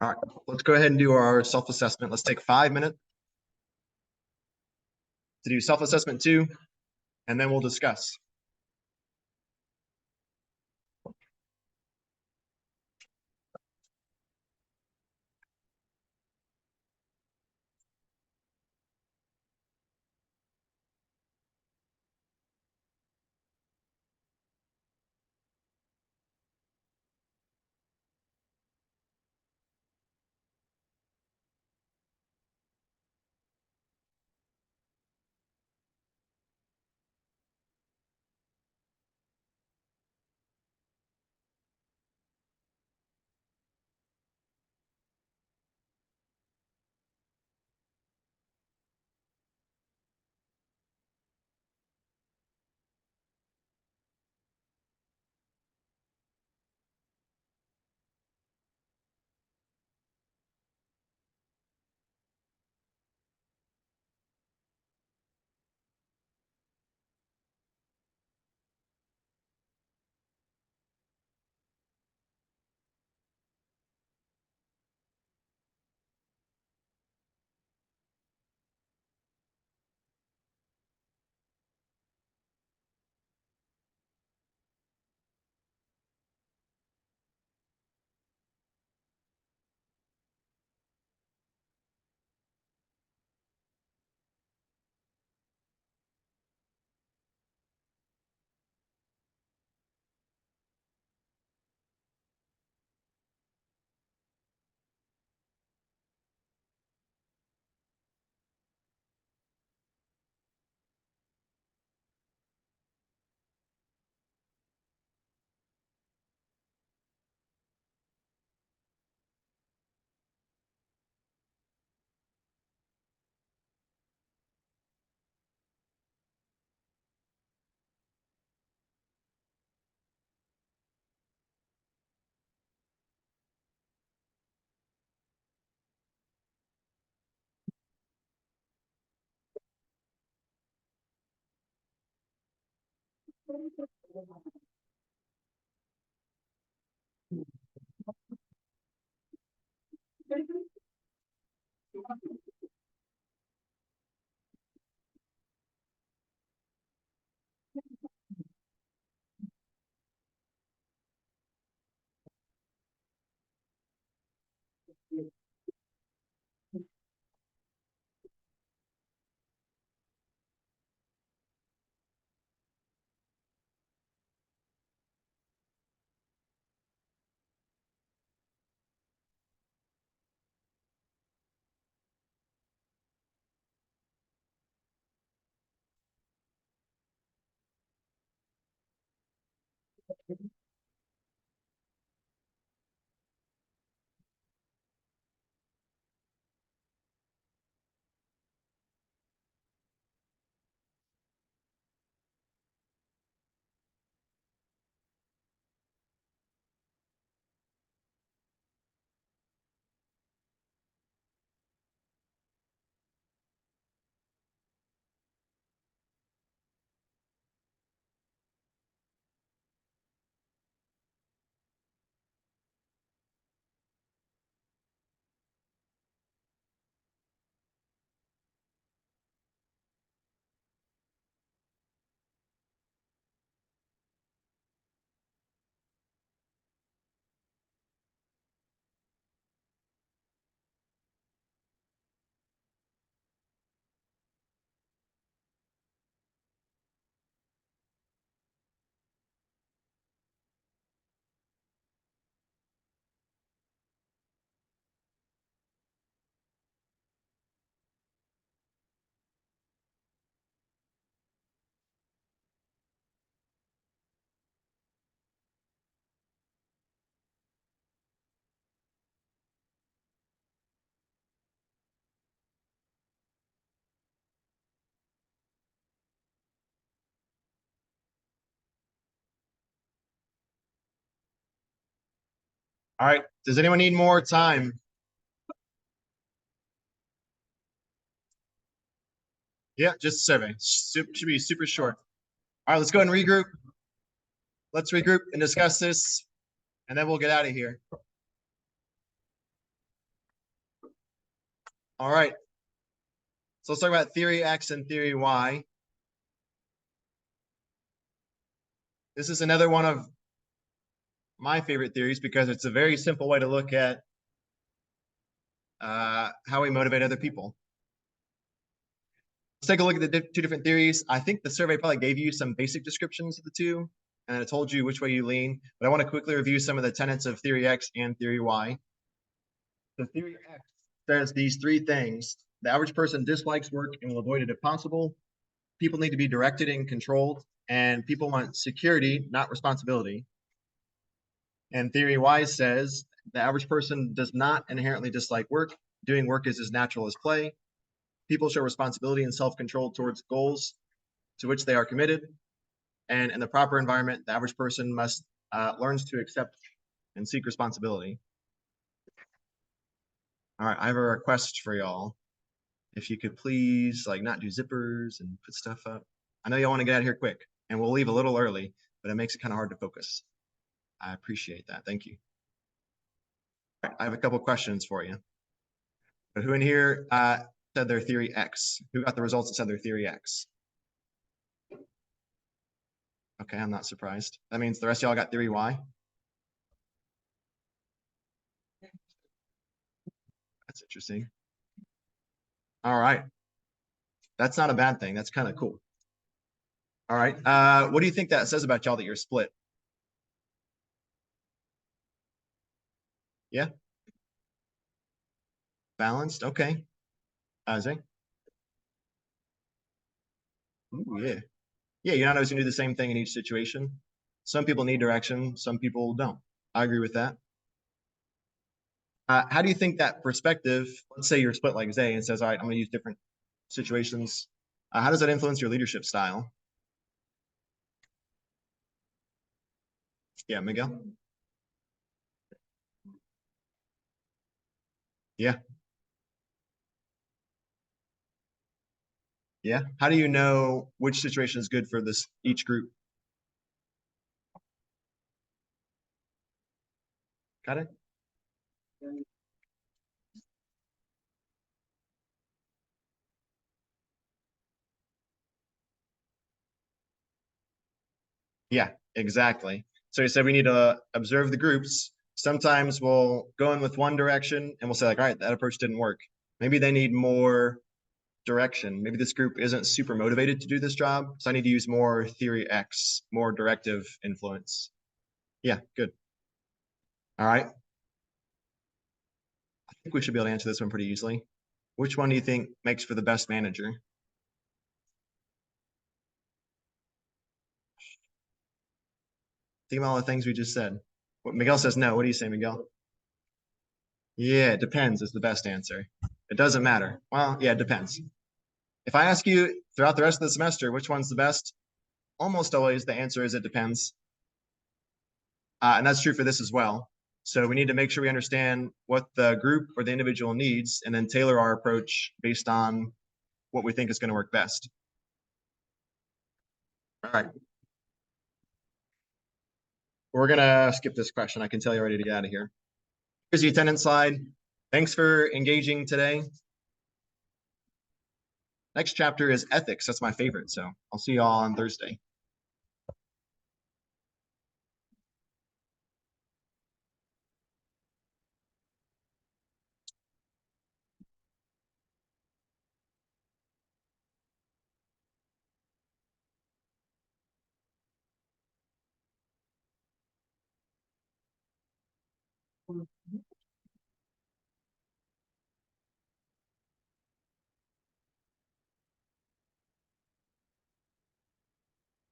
All right, let's go ahead and do our self-assessment. Let's take 5 minutes to do self-assessment 2, and then we'll discuss. All right. Does anyone need more time? Yeah, just a survey. Should be super short. All right, let's go ahead and regroup. Let's regroup and discuss this, and then we'll get out of here. All right. So let's talk about theory X and theory Y. This is another one of my favorite theories because it's a very simple way to look at how we motivate other people. Let's take a look at the two different theories. I think the survey probably gave you some basic descriptions of the two, and it told you which way you lean. But I want to quickly review some of the tenets of theory X and theory Y. The theory X says these three things. The average person dislikes work and will avoid it if possible. People need to be directed and controlled, and people want security, not responsibility. And theory Y says the average person does not inherently dislike work. Doing work is as natural as play. People show responsibility and self-control towards goals to which they are committed. And in the proper environment, the average person must learns to accept and seek responsibility. All right, I have a request for y'all. If you could please not do zippers and put stuff up. I know y'all want to get out of here quick, and we'll leave a little early, but it makes it kind of hard to focus. I appreciate that. Thank you. All right, I have a couple questions for you. But who in here said their theory X? Who got the results that said their theory X? Okay, I'm not surprised. That means the rest of y'all got theory Y. That's interesting. All right. That's not a bad thing. That's kind of cool. All right. What do you think that says about y'all that you're split? Yeah. Balanced. Okay. Isaac. Ooh, yeah. Yeah, you're not always gonna do the same thing in each situation. Some people need direction, some people don't. I agree with that. How do you think that perspective, let's say you're split like Zay and says, all right, I'm gonna use different situations. How does that influence your leadership style? Yeah, Miguel? Yeah. Yeah. How do you know which situation is good for this each group? Got it? Yeah, exactly. So you said we need to observe the groups. Sometimes we'll go in with one direction and we'll say like, all right, that approach didn't work. Maybe they need more direction. Maybe this group isn't super motivated to do this job. So I need to use more theory X, more directive influence. Yeah, good. All right. I think we should be able to answer this one pretty easily. Which one do you think makes for the best manager? Think about all the things we just said. What Miguel says no. What do you say, Miguel? Yeah, it depends is the best answer. It doesn't matter. Well, yeah, it depends. If I ask you throughout the rest of the semester, which one's the best? Almost always the answer is it depends. And that's true for this as well. So we need to make sure we understand what the group or the individual needs and then tailor our approach based on what we think is going to work best. All right. We're going to skip this question. I can tell you're ready to get out of here. Here's the attendance slide. Thanks for engaging today. Next chapter is ethics. That's my favorite. So I'll see you all on Thursday.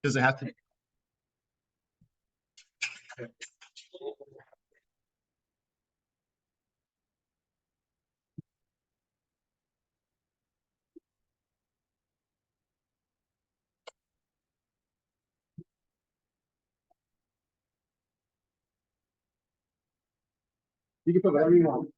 Does it have to? You can put whatever you want.